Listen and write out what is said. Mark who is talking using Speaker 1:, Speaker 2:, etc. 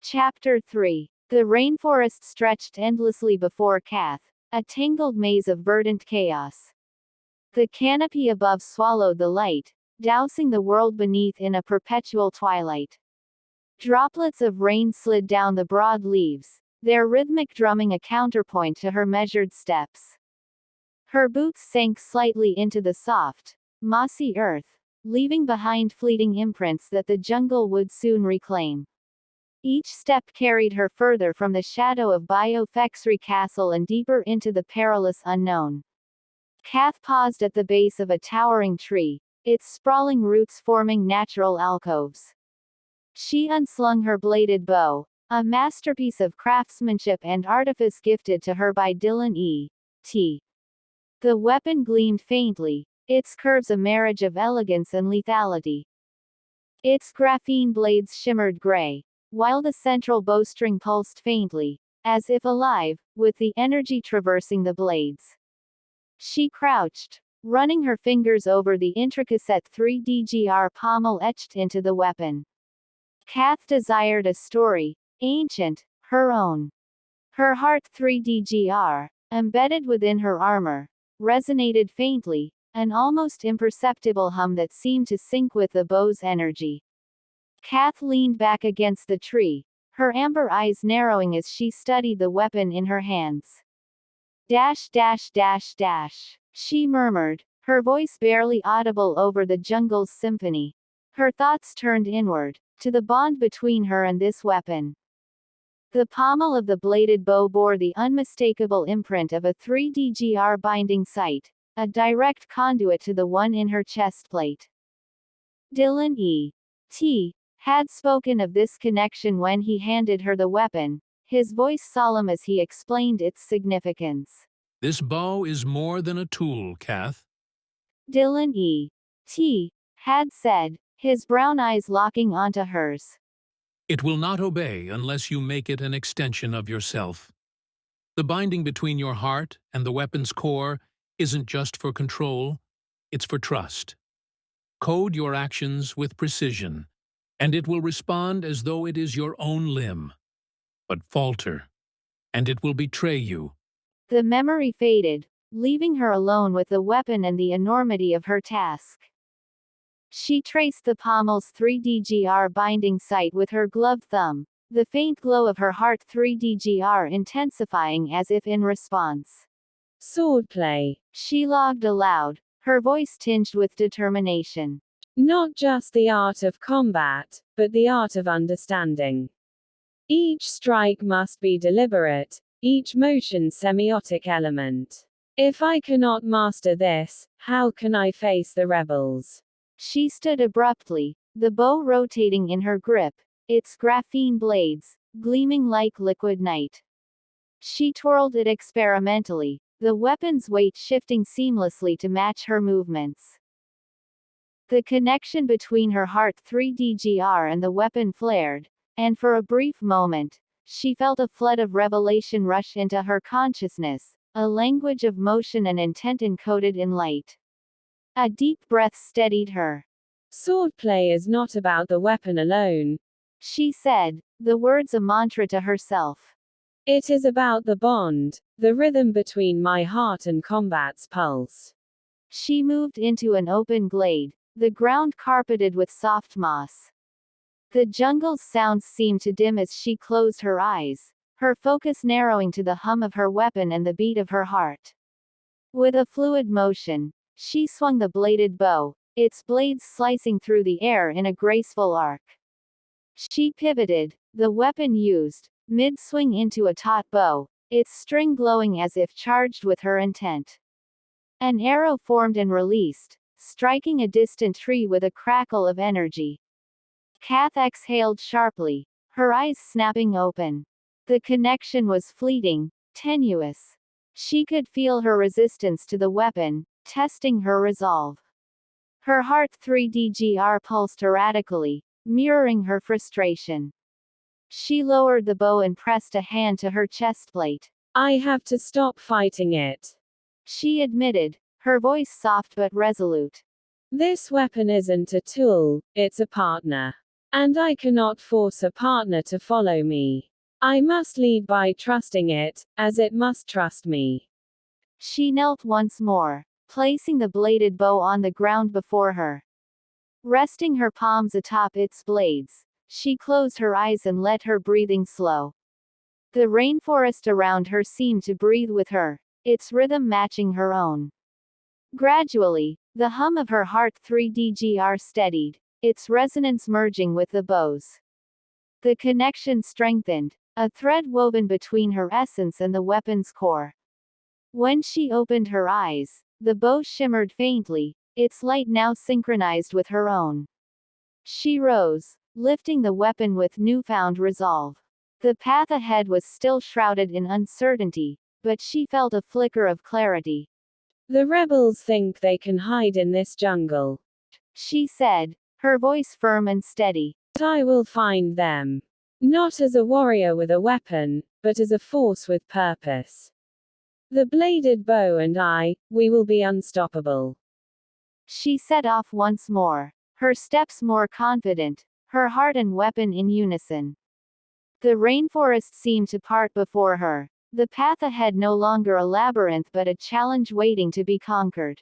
Speaker 1: Chapter 3. The rainforest stretched endlessly before Kath, a tangled maze of verdant chaos. The canopy above swallowed the light, dousing the world beneath in a perpetual twilight. Droplets of rain slid down the broad leaves, their rhythmic drumming a counterpoint to her measured steps. Her boots sank slightly into the soft, mossy earth, leaving behind fleeting imprints that the jungle would soon reclaim. Each step carried her further from the shadow of Biofexry Castle and deeper into the perilous unknown. Kath paused at the base of a towering tree, its sprawling roots forming natural alcoves. She unslung her bladed bow, a masterpiece of craftsmanship and artifice gifted to her by Dylan E.T. The weapon gleamed faintly, its curves a marriage of elegance and lethality. Its graphene blades shimmered gray, while the central bowstring pulsed faintly, as if alive, with the energy traversing the blades. She crouched, running her fingers over the intricate 3DGR pommel etched into the weapon. Kath desired a story, ancient, her own. Her heart 3DGR, embedded within her armor, resonated faintly, an almost imperceptible hum that seemed to sync with the bow's energy. Kath leaned back against the tree, her amber eyes narrowing as she studied the weapon in her hands. Dash dash dash dash, she murmured, her voice barely audible over the jungle's symphony. Her thoughts turned inward, to the bond between her and this weapon. The pommel of the bladed bow bore the unmistakable imprint of a 3DGR binding site, a direct conduit to the one in her chestplate. Dylan E.T. had spoken of this connection when he handed her the weapon, his voice solemn as he explained its significance.
Speaker 2: This bow is more than a tool, Kath.
Speaker 1: Dylan E.T. had said, his brown eyes locking onto hers.
Speaker 2: It will not obey unless you make it an extension of yourself. The binding between your heart and the weapon's core isn't just for control, it's for trust. Code your actions with precision, and it will respond as though it is your own limb. But falter, and it will betray you.
Speaker 1: The memory faded, leaving her alone with the weapon and the enormity of her task. She traced the pommel's 3DGR binding site with her gloved thumb, the faint glow of her heart 3DGR intensifying as if in response.
Speaker 3: Swordplay.
Speaker 1: She logged aloud, her voice tinged with determination.
Speaker 3: Not just the art of combat, but the art of understanding. Each strike must be deliberate, each motion semiotic element. If I cannot master this, how can I face the rebels?
Speaker 1: She stood abruptly, the bow rotating in her grip, its graphene blades, gleaming like liquid night. She twirled it experimentally, the weapon's weight shifting seamlessly to match her movements. The connection between her heart 3DGR and the weapon flared, and for a brief moment, she felt a flood of revelation rush into her consciousness, a language of motion and intent encoded in light. A deep breath steadied her.
Speaker 3: Swordplay is not about the weapon alone,
Speaker 1: she said, the words a mantra to herself.
Speaker 3: It is about the bond, the rhythm between my heart and combat's pulse.
Speaker 1: She moved into an open glade, the ground carpeted with soft moss. The jungle's sounds seemed to dim as she closed her eyes, her focus narrowing to the hum of her weapon and the beat of her heart. With a fluid motion, she swung the bladed bow, its blades slicing through the air in a graceful arc. She pivoted, the weapon used, mid-swing into a taut bow, its string glowing as if charged with her intent. An arrow formed and released, striking a distant tree with a crackle of energy. Kath exhaled sharply, her eyes snapping open. The connection was fleeting, tenuous. She could feel her resistance to the weapon, testing her resolve. Her heart 3DGR pulsed erratically, mirroring her frustration. She lowered the bow and pressed a hand to her chestplate.
Speaker 3: I have to stop fighting it,
Speaker 1: she admitted, her voice soft but resolute.
Speaker 3: This weapon isn't a tool, it's a partner. And I cannot force a partner to follow me. I must lead by trusting it, as it must trust me.
Speaker 1: She knelt once more, placing the bladed bow on the ground before her. Resting her palms atop its blades, she closed her eyes and let her breathing slow. The rainforest around her seemed to breathe with her, its rhythm matching her own. Gradually, the hum of her heart 3DGR steadied, its resonance merging with the bow's. The connection strengthened, a thread woven between her essence and the weapon's core. When she opened her eyes, the bow shimmered faintly, its light now synchronized with her own. She rose, lifting the weapon with newfound resolve. The path ahead was still shrouded in uncertainty, but she felt a flicker of clarity.
Speaker 3: The rebels think they can hide in this jungle.
Speaker 1: She said, her voice firm and steady.
Speaker 3: But I will find them. Not as a warrior with a weapon, but as a force with purpose. The bladed bow and I, we will be unstoppable.
Speaker 1: She set off once more, her steps more confident, her heart and weapon in unison. The rainforest seemed to part before her, the path ahead no longer a labyrinth but a challenge waiting to be conquered.